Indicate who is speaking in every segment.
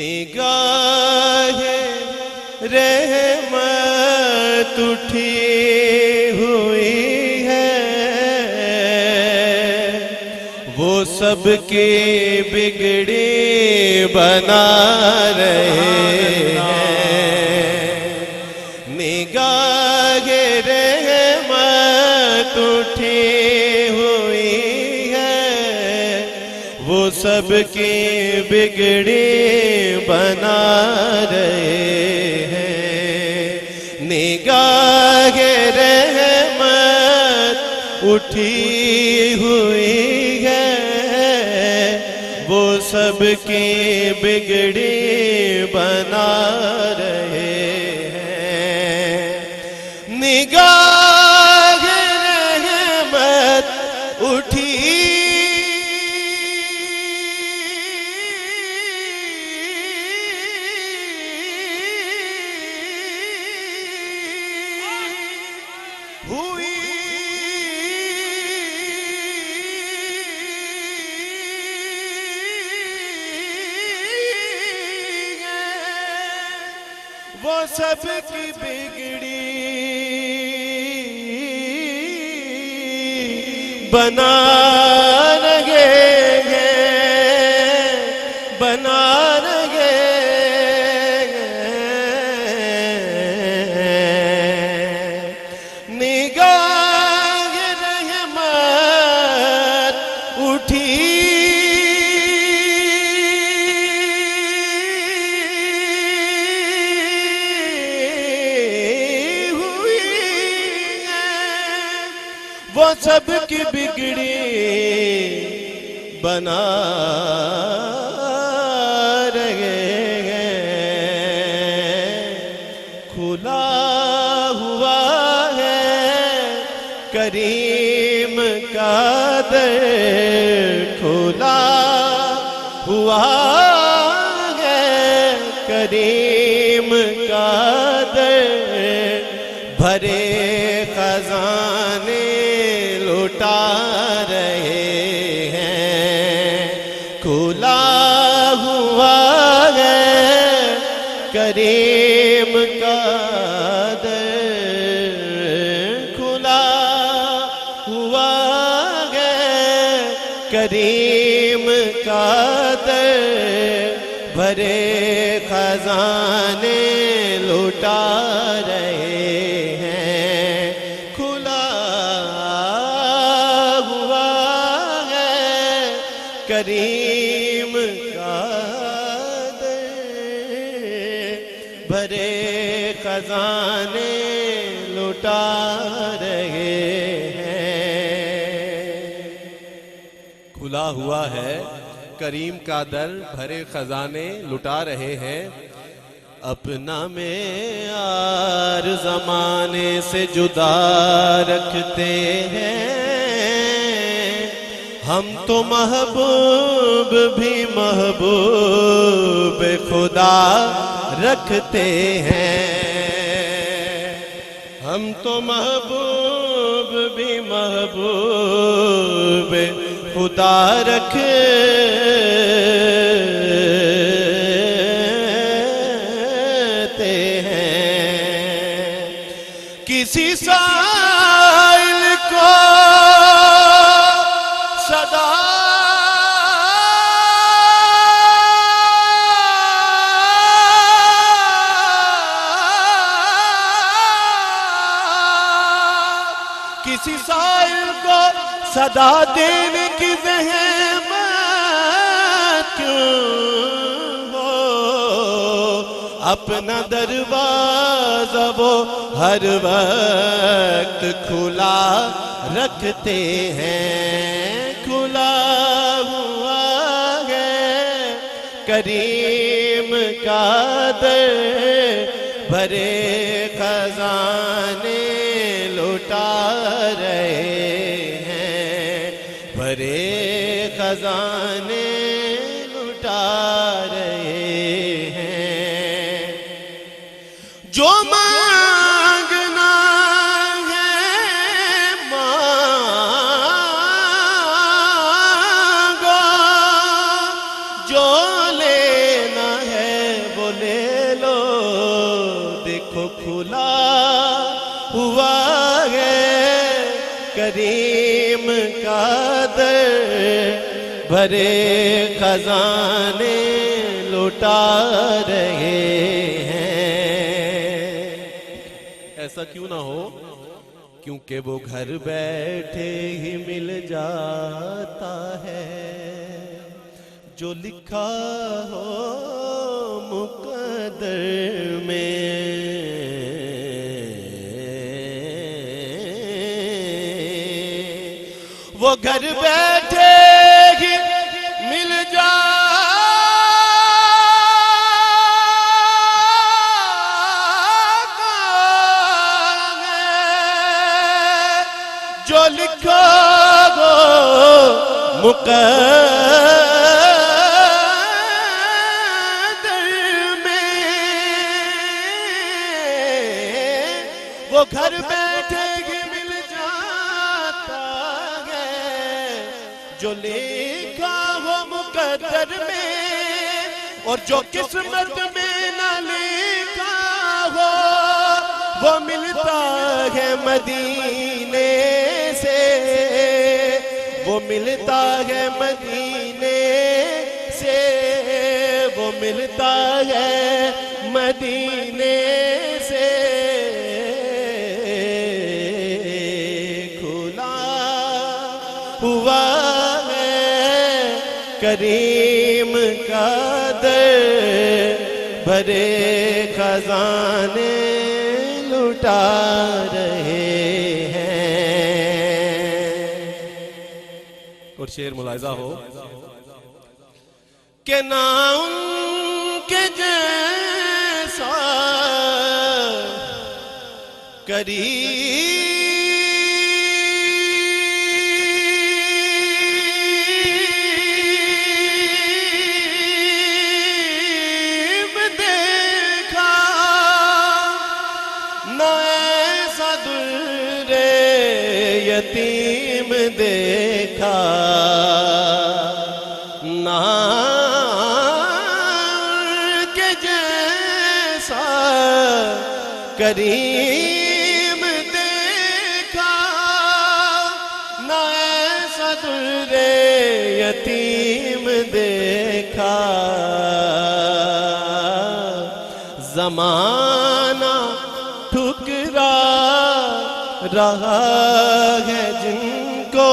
Speaker 1: نگاہ رحمت اٹھی ہوئی ہے، وہ سب کی بگڑی بنا رہے ہیں۔ نگاہ رحمت اٹھی ہوئی ہے، وہ سب کی بگڑی بنا رہے ہیں۔ نگاہ رحمت اٹھی ہوئی ہے، وہ سب کی بگڑی بنا رہے ہیں۔ نگاہ رحمت اٹھی ہوئی ہے، وہ سب کی بگڑی بنا رہے ہیں، بنا رہے ہیں۔ نگاہ رحمت اٹھی ہوئی ہے، وہ سب کی بگڑی بنا رہے ہیں۔ کھلا ہوا ہے کریم کا در، کھلا ہوا ہے کریم کا در، بھرے خزانے لوٹا رہے ہیں۔ کھلا ہوا ہے کریم کا در، کھلا ہوا ہے کریم کا در، بھرے خزانے لوٹا رہے ہیں۔ کھلا ہوا ہے کریم کا در، بھرے خزانے لوٹا رہے ہیں۔ کھلا ہوا ہے کریم کا در، بھرے خزانے لٹا رہے ہیں۔ اپنا معیار زمانے سے جدا رکھتے ہیں، ہم تو محبوب بھی محبوب خدا رکھتے ہیں۔ ہم تو محبوب بھی محبوب خدا رکھتے ہیں۔ کسی سائل کو صدا کسی سائل کو صدا دینے کی زحمت کیوں ہو، اپنا دروازہ وہ ہر وقت کھلا رکھتے ہیں۔ کھلا ہوا ہے کریم کا در، بھرے خزانے لوٹا رہے ہیں، بھرے خزانے لوٹا رہے ہیں۔ جو مانگنا ہے مانگو، جو لینا ہے بھرے خزانے لوٹا رہے ہیں۔ ایسا کیوں نہ ہو کیونکہ وہ گھر بیٹھے ہی مل جاتا ہے جو لکھا ہو مقدر میں۔ وہ گھر بیٹھے ہی مل جاتا ہے جو لکھا ہو مقدر میں۔ وہ گھر بیٹھے ہی مل جاتا ہے جو لکھا ہو مقدر میں، اور جو قسمت میں نہ لکھا ہو وہ ملتا ہے مدینے سے، وہ ملتا ہے مدینے سے، وہ ملتا ہے مدینے سے۔ کھلا ہوا کریم کا در، بھرے خزانے لوٹا رہے ہیں۔ اور شعر ملاحظہ ہو کہ نہ ان کے جیسا کریم یتیم دیکھا، نہ کے جیسا کریم دیکھا، نہ ایسا در یتیم دیکھا۔ زمانہ ٹھکرا رہا ہے جن کو،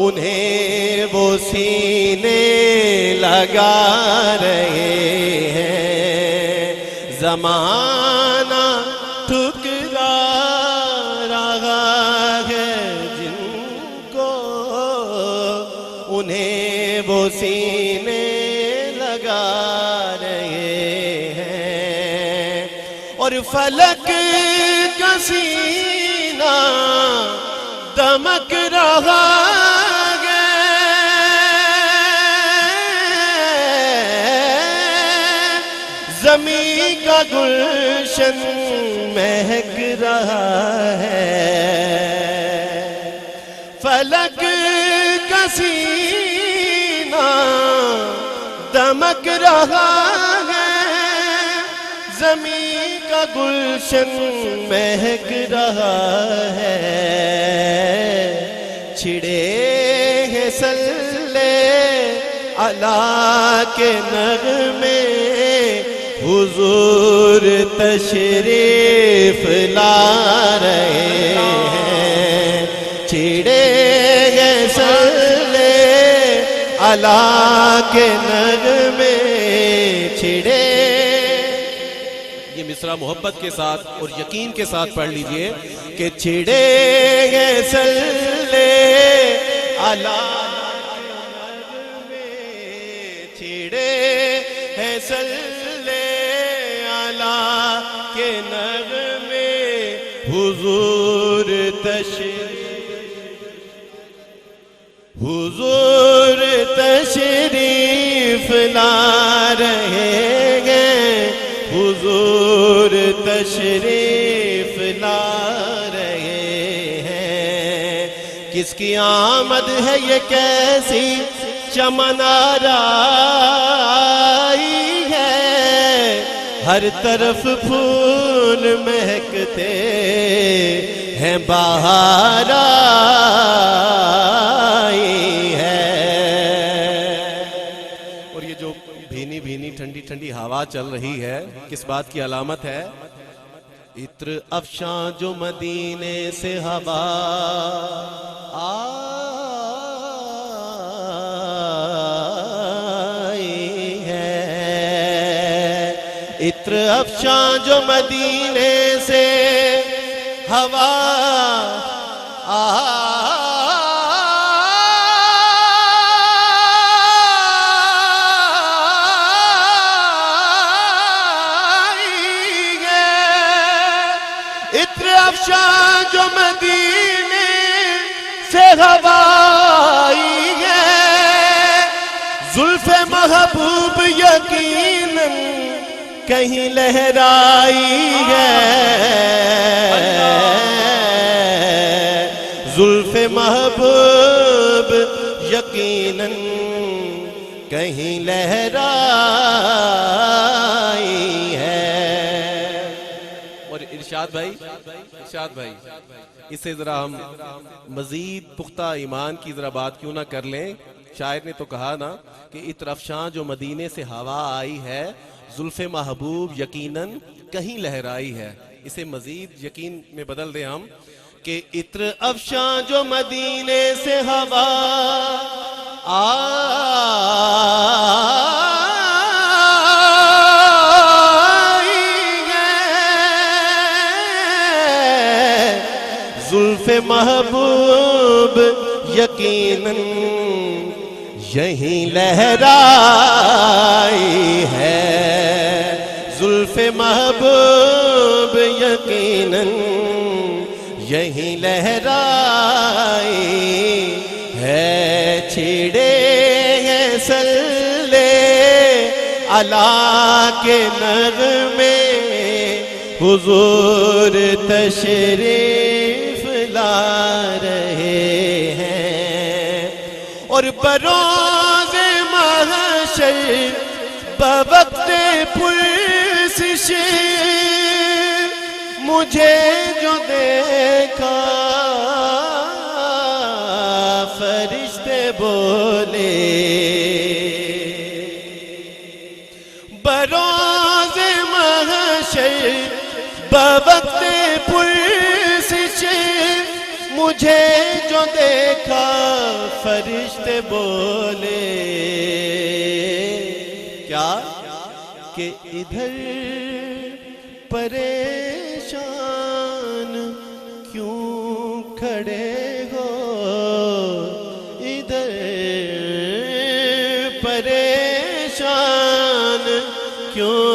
Speaker 1: انہیں وہ سینے لگا رہے ہیں۔ زمانہ ٹھکرا رہا ہے جن کو، انہیں وہ سینے لگا رہے ہیں۔ اور فلک کا سینہ دمک رہا ہے، زمین کا گلشن مہک رہا ہے۔ فلک کا سینہ دمک رہا ہے، زمین کا گلشن مہک رہا ہے۔ چھڑے ہیں صلی علیہ کے نغمے، حضور تشریف لا رہے ہیں۔ چھڑے ہیں صلی علیہ کے نغمے، چھڑے۔ یہ مصرع محبت کے ساتھ اور یقین کے ساتھ پڑھ لیجئے کہ چھڑے ہیں صلی علیہ، چھڑے ہیں صلی علیہ کے نغمے، حضور تشریف لا رہے ہیں، حضور تشریف لا رہے ہیں۔ کس کی آمد ہے یہ کیسی چمن آرائی ہے، ہر طرف پھول مہکتے ہیں بہار آئی ہے۔ یہ جو بھینی بھینی ٹھنڈی ٹھنڈی ہوا چل رہی ہے کس بات کی علامت ہے؟ عطر افشاں جو مدینے سے ہوا آئی ہے، عطر افشاں جو مدینے سے ہوا عطر افشاں جو مدینے سے ہوا آئی ہے، زلف محبوب یقیناً کہیں لہرائی ہے، زلف محبوب یقیناً کہیں لہرائی ہے۔ اور ارشاد بھائی اس سے ذرا ہم مزید پختہ ایمان کی ذرا بات کیوں نہ کر لیں؟ شاعر نے تو کہا نا کہ عطر افشاں جو مدینے سے ہوا آئی ہے، زلف محبوب یقیناً کہیں لہرائی ہے۔ اسے مزید یقین میں بدل دیں ہم کہ عطر افشاں جو مدینے سے ہوا زلف محبوب یقیناً یہیں لہرائی ہے، زلف محبوب یقیناً یہیں لہرائی ہے، چھڑے ہیں صلی علیہ کے نغمے حضور تشریف لا رہے ہیں، اور بروز محشر بوقت پرسش مجھے جو دیکھا فرشتے بولے، بروز محشر بوقت پرسش مجھے جو دیکھا فرشتے بولے، کیا کہ ادھر پریشان کیوں کھڑے ہو، ادھر پریشان کیوں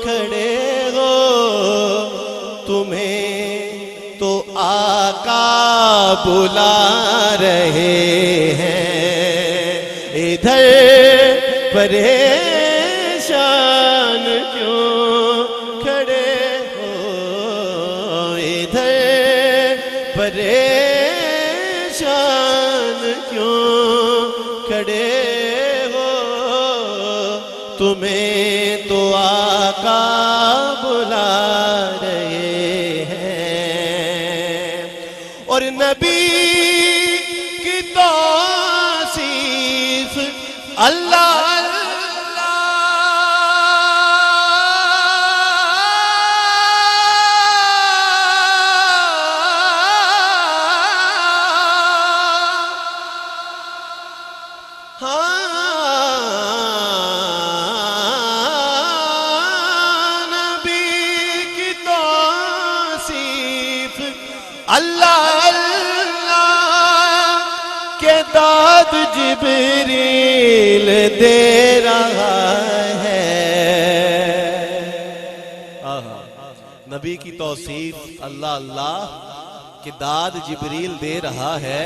Speaker 1: کھڑے ہو، تمہیں تو آقا بلا رہے ہیں، ادھر پریشان کیوں کھڑے ہو، ادھر پریشان کیوں کھڑے ہو، تمہیں تو آقا بلا رہے ہیں، اور نبی کی توصیف اللہ اللہ اللہ کے داد جبریل دے رہا ہے، نبی کی توصیف اللہ اللہ کے داد جبریل دے رہا ہے،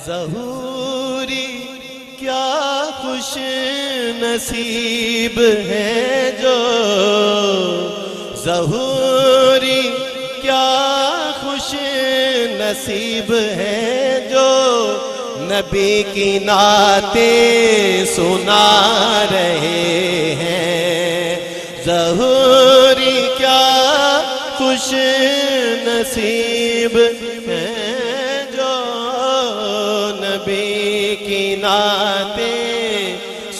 Speaker 1: ظہوری کیا خوش نصیب ہے جو، ظہوری کیا خوش نصیب ہے جو نبی کی نعتیں سنا رہے ہیں، ظہوری کیا خوش نصیب ہے جو نبی کی نعتیں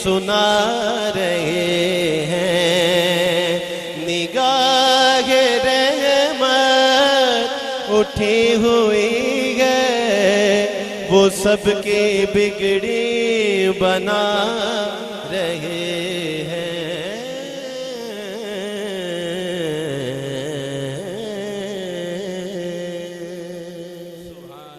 Speaker 1: سنا رہے ہیں، نگاہ رحمت اٹھی ہوئی ہے، وہ سب کی بگڑی بنا رہے